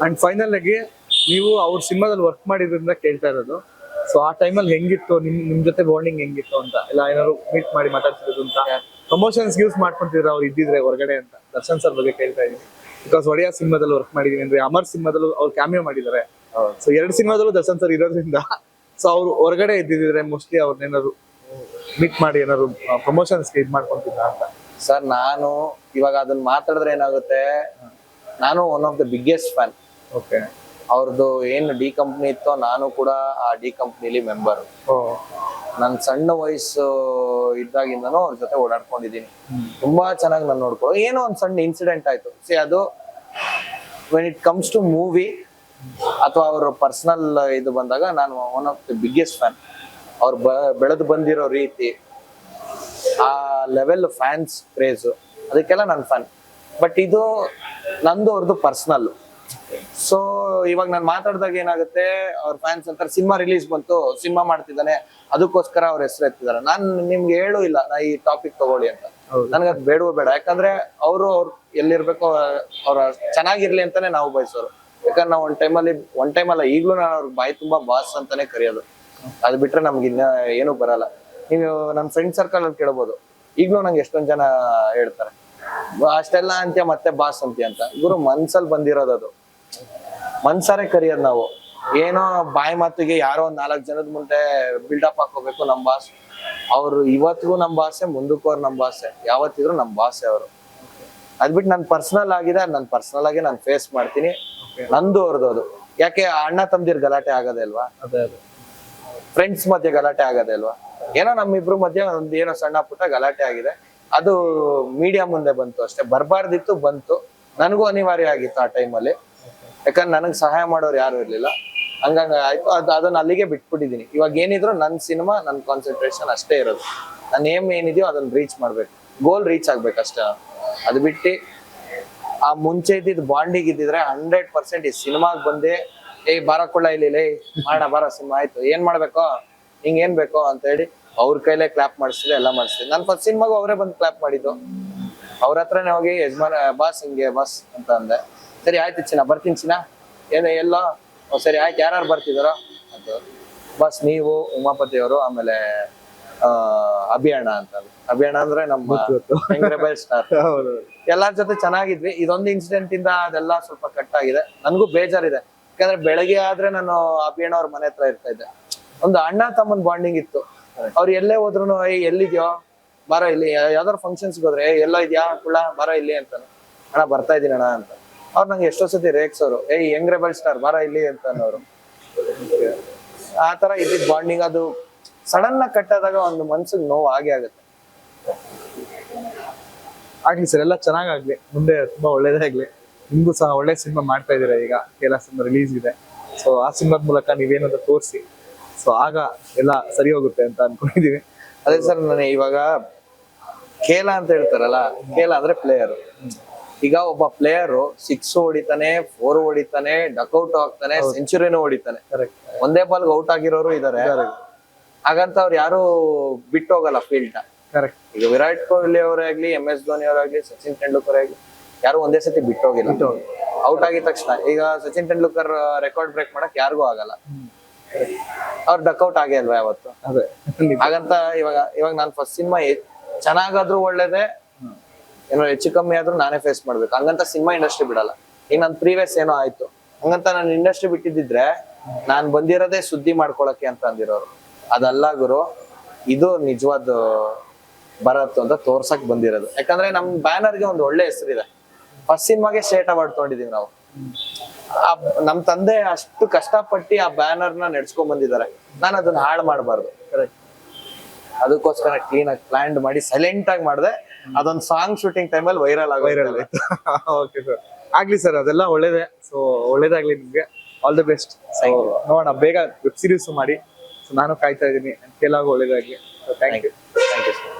And final ಆಗಿ ನೀವು ಅವ್ರ ಸಿನಿಮಾದಲ್ಲಿ ವರ್ಕ್ ಮಾಡಿದ್ರಿಂದ ಕೇಳ್ತಾ ಇರೋದು. ಸೊ ಆ ಟೈಮಲ್ಲಿ ಹೆಂಗಿತ್ತು ನಿಮ್ ಜೊತೆ ಬಾಂಡಿಂಗ್ ಹೆಂಗಿತ್ತು ಅಂತ, ಇಲ್ಲ ಏನಾದ್ರು ಮೀಟ್ ಮಾಡಿ ಮಾತಾಡ್ತಿರೋದು ಅಂತ, ಪ್ರಮೋಷನ್ಸ್ ಯೂಸ್ ಮಾಡ್ಕೊಂತಿದ್ರ ಅವ್ರು ಇದ್ದಿದ್ರೆ ಹೊರಗಡೆ ಅಂತ. ದರ್ಶನ್ ಸರ್ ಬಗ್ಗೆ ಕೇಳ್ತಾ ಇದೀನಿ, ಬಿಕಾಸ್ ಒಡೆಯ ಸಿನಿಮಾದಲ್ಲಿ ವರ್ಕ್ ಮಾಡಿದೀನಿ ಅಂದ್ರೆ, ಅಮರ್ ಸಿನಿಮಾದಲ್ಲೂ ಅವ್ರು ಕ್ಯಾಮಿಯೋ ಮಾಡಿದ್ದಾರೆ. ಸೊ 2 ಸಿನಿಮಾದಲ್ಲೂ ದರ್ಶನ್ ಸರ್ ಇರೋದ್ರಿಂದ ಸೊ ಅವ್ರು ಹೊರಗಡೆ ಇದ್ದಿದ್ರೆ ಮೋಸ್ಟ್ಲಿ ಅವ್ರನ್ನೇನಾದ್ರು ಮೀಟ್ ಮಾಡಿ ಏನಾದ್ರು ಪ್ರಮೋಷನ್ಸ್ ಇದ್ ಮಾಡ್ಕೊಂತಿದ್ರ ಅಂತ. ಸರ್ ನಾನು ಇವಾಗ ಅದನ್ನ ಮಾತಾಡಿದ್ರೆ ಏನಾಗುತ್ತೆ, ನಾನು one of the biggest fan. Okay. ಅವ್ರದ್ದು ಏನು ಡಿ ಕಂಪ್ನಿ ಇತ್ತೋ ನಾನು ಕೂಡ ಆ ಡಿ ಕಂಪ್ನಿಲಿ ಮೆಂಬರ್. ನನ್ ಸಣ್ಣ ವಯಸ್ಸು ಇದ್ದಾಗಿಂದನೂ ಅವ್ರ ಜೊತೆ ಓಡಾಡ್ಕೊಂಡಿದ್ದೀನಿ. ತುಂಬಾ ಚೆನ್ನಾಗಿ ನಾನು ನೋಡ್ಕೊ. ಏನೋ ಒಂದ್ ಸಣ್ಣ ಇನ್ಸಿಡೆಂಟ್ ಆಯ್ತು, ಅದು when it comes to movie ಅಥವಾ ಅವ್ರ ಪರ್ಸನಲ್ ಇದು ಬಂದಾಗ ನಾನು one of the biggest fan. ಅವ್ರು ಬೆಳೆದು ಬಂದಿರೋ ರೀತಿ, ಆ ಲೆವೆಲ್ ಫ್ಯಾನ್ಸ್ ಕ್ರೇಜು, ಅದಕ್ಕೆಲ್ಲ ನಾನು ಫ್ಯಾನ್. ಬಟ್ ಇದು ನಂದು ಅವ್ರದ್ದು ಪರ್ಸನಲ್. ಸೊ ಇವಾಗ ನಾನು ಮಾತಾಡಿದಾಗ ಏನಾಗುತ್ತೆ, ಅವ್ರ ಫ್ಯಾನ್ಸ್ ಅಂತಾರೆ ಸಿನಿಮಾ ರಿಲೀಸ್ ಬಂತು, ಸಿನಿಮಾ ಮಾಡ್ತಿದ್ದಾನೆ, ಅದಕ್ಕೋಸ್ಕರ ಅವ್ರ ಹೆಸರು ಎತ್ತಿದ್ದಾರೆ. ನಾನು ನಿಮ್ಗೆ ಹೇಳೂ ಇಲ್ಲ ನಾ ಈ ಟಾಪಿಕ್ ತಗೊಳ್ಳಿ ಅಂತ. ನನ್ಗೆ ಅದು ಬೇಡವೂ ಬೇಡ. ಯಾಕಂದ್ರೆ ಅವ್ರು ಎಲ್ಲಿರ್ಬೇಕೋ ಅವ್ರ ಚೆನ್ನಾಗಿರ್ಲಿ ಅಂತಾನೆ ನಾವು ಬಯಸೋರು. ಯಾಕಂದ್ರೆ ನಾವು ಒನ್ ಟೈಮ್ ಅಲ್ಲ, ಈಗ್ಲೂ ನಾನು ಅವ್ರಿಗೆ ಬಾಯಿ ತುಂಬಾ ಬಾಸ್ ಅಂತಾನೆ ಕರೆಯೋದು. ಅದು ಬಿಟ್ರೆ ನಮ್ಗೆ ಇನ್ನ ಏನು ಬರಲ್ಲ. ನೀವು ನನ್ನ ಫ್ರೆಂಡ್ ಸರ್ಕಲ್ ಅಲ್ಲಿ ಕೇಳ್ಬೋದು, ಈಗ್ಲೂ ನಂಗೆ ಎಷ್ಟೊಂದ್ ಜನ ಹೇಳ್ತಾರೆ ಅಷ್ಟೆಲ್ಲ ಅಂತ್ಯ ಮತ್ತೆ ಬಾಸ್ ಅಂತ್ಯ ಅಂತ. ಗುರು ಮನ್ಸಲ್ಲಿ ಬಂದಿರೋದು, ಅದು ಮನ್ಸಾರೆ ಕರಿಯೋದು ನಾವು. ಏನೋ ಬಾಯಿ ಮಾತಿಗೆ ಯಾರೋ ಒಂದ್ 4 ಜನದ ಮುಂದೆ ಬಿಲ್ಡಪ್ ಹಾಕೋಬೇಕು ನಮ್ ಬಾಸ್. ಅವ್ರು ಇವತ್ತಿಗೂ ನಮ್ ಬಾಸೆ, ಮುಂದಕ್ಕೂ ಅವ್ರು ನಮ್ ಬಾಸೆ, ಯಾವತ್ತಿದ್ರು ನಮ್ ಬಾಸೆ ಅವರು. ಅದ್ಬಿಟ್ಟು ನನ್ ಪರ್ಸನಲ್ ಆಗಿದೆ, ನನ್ ಪರ್ಸನಲ್ ಆಗಿ ನಾನು ಫೇಸ್ ಮಾಡ್ತೀನಿ. ನಂದು ಅವ್ರದ್ದು ಅದು. ಯಾಕೆ ಅಣ್ಣ ತಮ್ದಿರ್ ಗಲಾಟೆ ಆಗದೆ ಅಲ್ವಾ, ಫ್ರೆಂಡ್ಸ್ ಮಧ್ಯೆ ಗಲಾಟೆ ಆಗದೆ ಅಲ್ವಾ. ಏನೋ ನಮ್ಮಿಬ್ರು ಮಧ್ಯೆ ಒಂದ್ ಏನೋ ಸಣ್ಣ ಪುಟ್ಟ ಗಲಾಟೆ ಆಗಿದೆ, ಅದು ಮೀಡಿಯಾ ಮುಂದೆ ಬಂತು ಅಷ್ಟೇ. ಬರ್ಬಾರ್ದಿತ್ತು, ಬಂತು. ನನಗೂ ಅನಿವಾರ್ಯ ಆಗಿತ್ತು ಆ ಟೈಮಲ್ಲಿ. ಯಾಕಂದ್ರೆ ನನಗ್ ಸಹಾಯ ಮಾಡೋರು ಯಾರು ಇರ್ಲಿಲ್ಲ. ಹಂಗಂಗ ಆಯ್ತು. ಅದನ್ನ ಅಲ್ಲಿಗೆ ಬಿಟ್ಬಿಟ್ಟಿದೀನಿ. ಇವಾಗ ಏನಿದ್ರು ನನ್ ಸಿನಿಮಾ, ನನ್ ಕಾನ್ಸಂಟ್ರೇಷನ್ ಅಷ್ಟೇ ಇರೋದು. ನನ್ ಏಮ್ ಏನಿದೆಯೋ ಅದನ್ನ ರೀಚ್ ಮಾಡ್ಬೇಕು, ಗೋಲ್ ರೀಚ್ ಆಗ್ಬೇಕಷ್ಟೇ. ಅದು ಬಿಟ್ಟು ಆ ಮುಂಚೆ ಇದ್ದಿದ್ ಬಾಂಡಿಗೆ ಇದ್ದಿದ್ರೆ 100% ಈ ಸಿನಿಮಾಗ್ ಬಂದೆ, ಬಾರಕೊಳ್ಳ ಇಲ್ಲಿ ಮಾಡ ಬಾರ ಸಿನಿಮಾ ಆಯ್ತು, ಏನ್ ಮಾಡ್ಬೇಕೋ ಹಿಂಗ್ ಏನ್ ಬೇಕೋ ಅಂತ ಹೇಳಿ ಅವ್ರ ಕೈಲೇ ಕ್ಲಾಪ್ ಮಾಡಿಸಿದ್ರೆ ಎಲ್ಲ ಮಾಡಿಸ್ತಿದ್ದೆ. ನನ್ ಫಸ್ಟ್ ಸಿನಿಮಾಗೂ ಅವರೇ ಬಂದು ಕ್ಲಾಪ್ ಮಾಡಿದ್ದು. ಅವ್ರ ಹತ್ರನೇ ಹೋಗಿ ಯಜಮಾನ ಬಾಸ್ ಹಿಂಗೆ ಬಾಸ್ ಅಂತ ಅಂದೆ. ಸರಿ ಆಯ್ತು ಚಿನ್ನ, ಬರ್ತೀನಿ ಚಿನ್ನ, ಎಲ್ಲೋ ಸರಿ ಆಯ್ತು, ಯಾರು ಬರ್ತಿದಾರೋ ಅಂತ. ಬಾಸ್ ನೀವು, ಉಮಾಪತಿ ಅವರು, ಆಮೇಲೆ ಅಭಿಯಣ್ಣ ಅಂತ. ಅಭಿಯಣ್ಣ ಅಂದ್ರೆ ನಮ್ಮ ರೆಬೆಲ್ ಸ್ಟಾರ್. ಎಲ್ಲಾರ ಜೊತೆ ಚೆನ್ನಾಗಿದ್ವಿ. ಇದೊಂದು ಇನ್ಸಿಡೆಂಟ್ ಇಂದ ಅದೆಲ್ಲ ಸ್ವಲ್ಪ ಕಟ್ ಆಗಿದೆ. ನನ್ಗೂ ಬೇಜಾರಿದೆ. ಯಾಕಂದ್ರೆ ಬೆಳಗ್ಗೆ ಆದ್ರೆ ನಾನು ಅಭಿಯಣ್ಣ ಅವ್ರ ಮನೆ ಹತ್ರ ಇರ್ತಾ ಇದ್ದೆ. ಒಂದು ಅಣ್ಣ ತಮ್ಮನ್ ಬಾಂಡಿಂಗ್ ಇತ್ತು. ಅವ್ರು ಎಲ್ಲೇ ಹೋದ್ರು ಎಲ್ಲಿದ್ಯೋ ಬಾರೋ ಇಲ್ಲಿ, ಯಾವ್ದಾದ್ರು ಫಂಕ್ಷನ್ಸ್ಗೆ ಹೋದ್ರೆ ಎಲ್ಲೋ ಇದ್ಯಾ ಕುಳ್ಳ ಬಾರೋ ಇಲ್ಲಿ ಅಂತಾನೆ. ಅಣ್ಣ ಬರ್ತಾ ಇದೀನಿ ಅಣ್ಣ ಅಂತ. ಅವ್ರು ನಂಗೆ ಎಷ್ಟೋ ಸತಿ ರೇಕ್ಸೋರು, ಯಂಗ್ ರೆಬೆಲ್ ಸ್ಟಾರ್ ಬಾರೋ ಇಲ್ಲಿ ಅಂತಾನವ್ರು. ಆ ತರ ಇದ್ದಿದ್ ಬಾಂಡಿಂಗ್. ಅದು ಸಡನ್ ಆಗಿ ಕಟ್ಟಾದಾಗ ಒಂದು ಮನ್ಸಿಗೆ ನೋವು ಆಗೇ ಆಗುತ್ತೆ. ಆಗ್ಲಿ ಸರ್, ಎಲ್ಲ ಚೆನ್ನಾಗಾಗ್ಲಿ, ಮುಂದೆ ತುಂಬಾ ಒಳ್ಳೇದೇ ಆಗ್ಲಿ. ನಿಮ್ಗೂ ಸಹ ಒಳ್ಳೆ ಸಿನಿಮಾ ಮಾಡ್ತಾ ಇದೀರಾ. ಈಗ ಕೇಲ ಸಿನಿಮಾ ರಿಲೀಸ್ ಇದೆ. ಸೊ ಆ ಸಿನಿಮಾದ ಮೂಲಕ ನೀವೇನಾದ್ರು ತೋರಿಸಿ, ಸೊ ಆಗ ಎಲ್ಲ ಸರಿ ಹೋಗುತ್ತೆ ಅಂತ ಅನ್ಕೊಂಡಿದೀವಿ. ಅದೇ ಸರ್, ನಾನು ಇವಾಗ ಕೇಲ ಅಂತ ಹೇಳ್ತಾರಲ್ಲ, ಕೇಲ ಅಂದ್ರೆ ಪ್ಲೇಯರ್. ಈಗ ಒಬ್ಬ ಪ್ಲೇಯರ್ 6 ಹೊಡಿತಾನೆ, 4 ಹೊಡಿತಾನೆ, ಡಕ್ಔಟ್ ಆಗ್ತಾನೆ, ಸೆಂಚುರಿನೂ ಹೊಡಿತಾನೆ. ಒಂದೇ ಬಾಲ್ಗೆ ಔಟ್ ಆಗಿರೋರು ಇದಾರೆ. ಹಾಗಂತ ಅವ್ರು ಯಾರು ಬಿಟ್ಟು ಹೋಗಲ್ಲ ಫೀಲ್ಡ್ ನ. ಕರೆಕ್ಟ್. ಈಗ ವಿರಾಟ್ ಕೊಹ್ಲಿ ಅವರೇ ಆಗ್ಲಿ, MS ಧೋನಿ ಅವರಾಗ್ಲಿ, ಸಚಿನ್ ತೆಂಡೂಲ್ಕರ್ ಆಗ್ಲಿ, ಯಾರು ಒಂದೇ ಸತಿ ಬಿಟ್ಟೋಗಿಲ್ಲ. ಔಟ್ ಆಗಿದ ತಕ್ಷಣ ಈಗ ಸಚಿನ್ ತೆಂಡೂಲ್ಕರ್ ರೆಕಾರ್ಡ್ ಬ್ರೇಕ್ ಮಾಡಕ್ ಯಾರಿಗೂ ಆಗಲ್ಲ. ಅವ್ರು ಡಕ್ಔಟ್ ಆಗೇ ಅಲ್ವಾ ಯಾವತ್ತು. ಹಾಗಂತ ಇವಾಗ ನಾನು ಫಸ್ಟ್ ಸಿನಿಮಾ ಚೆನ್ನಾಗಾದ್ರೂ ಒಳ್ಳೇದೇ, ಏನೋ ಹೆಚ್ಚು ಕಮ್ಮಿ ಆದ್ರೂ ನಾನೇ ಫೇಸ್ ಮಾಡ್ಬೇಕು. ಹಂಗಂತ ಸಿನಿಮಾ ಇಂಡಸ್ಟ್ರಿ ಬಿಡಲ್ಲ. ಈಗ ನನ್ ಪ್ರೀವಿಯಸ್ ಏನೋ ಆಯ್ತು ಹಂಗಂತ ನಾನು ಇಂಡಸ್ಟ್ರಿ ಬಿಟ್ಟಿದ್ದಿದ್ರೆ ನಾನ್ ಬಂದಿರೋದೇ ಸುದ್ದಿ ಮಾಡ್ಕೊಳಕ್ಕೆ ಅಂತ ಅಂದಿರೋರು. ಅದಲ್ಲ ಗುರು, ಇದು ನಿಜವಾದ ಭರತ್ ಅಂತ ತೋರ್ಸಕ್ ಬಂದಿರೋದು. ಯಾಕಂದ್ರೆ ನಮ್ ಬ್ಯಾನರ್ಗೆ ಒಂದು ಒಳ್ಳೆ ಹೆಸರಿದೆ. ಫಸ್ಟ್ ಸಿನಿಮಾಗೆ ಸ್ಟೇಟ್ ಅವಾರ್ಡ್ ತಗೊಂಡಿದೀವಿ ನಾವು. ನಮ್ ತಂದೆ ಅಷ್ಟು ಕಷ್ಟಪಟ್ಟು ಆ ಬ್ಯಾನರ್ ನ ನಡ್ಸ್ಕೊಂಡ್ ಬಂದಿದ್ದಾರೆ. ನಾನು ಅದನ್ನ ಹಾಳು ಮಾಡಬಾರ್ದು. ಅದಕ್ಕೋಸ್ಕರ ಕ್ಲೀನ್ ಆಗಿ ಪ್ಲಾನ್ ಮಾಡಿ ಸೈಲೆಂಟ್ ಆಗಿ ಮಾಡಿದೆ. ಅದೊಂದು ಸಾಂಗ್ ಶೂಟಿಂಗ್ ಟೈಮಲ್ಲಿ ವೈರಲ್ ಆಯ್ತು. ಓಕೆ ಸರ್, ಆಗ್ಲಿ ಸರ್, ಅದೆಲ್ಲ ಒಳ್ಳೇದೇ. ಸೊ ಒಳ್ಳೇದಾಗ್ಲಿ ನಿಮ್ಗೆ, ಆಲ್ ದಿ ಬೆಸ್ಟ್. ನೋಡೋಣ ಬೇಗ ವೆಬ್ ಸೀರೀಸ್ ಮಾಡಿ. ಸೊ ನಾನು ಕಾಯ್ತಾ ಇದ್ದೀನಿ, ಎಲ್ಲಾಗೂ ಒಳ್ಳೇದಾಗ್ಲಿ. Thank you.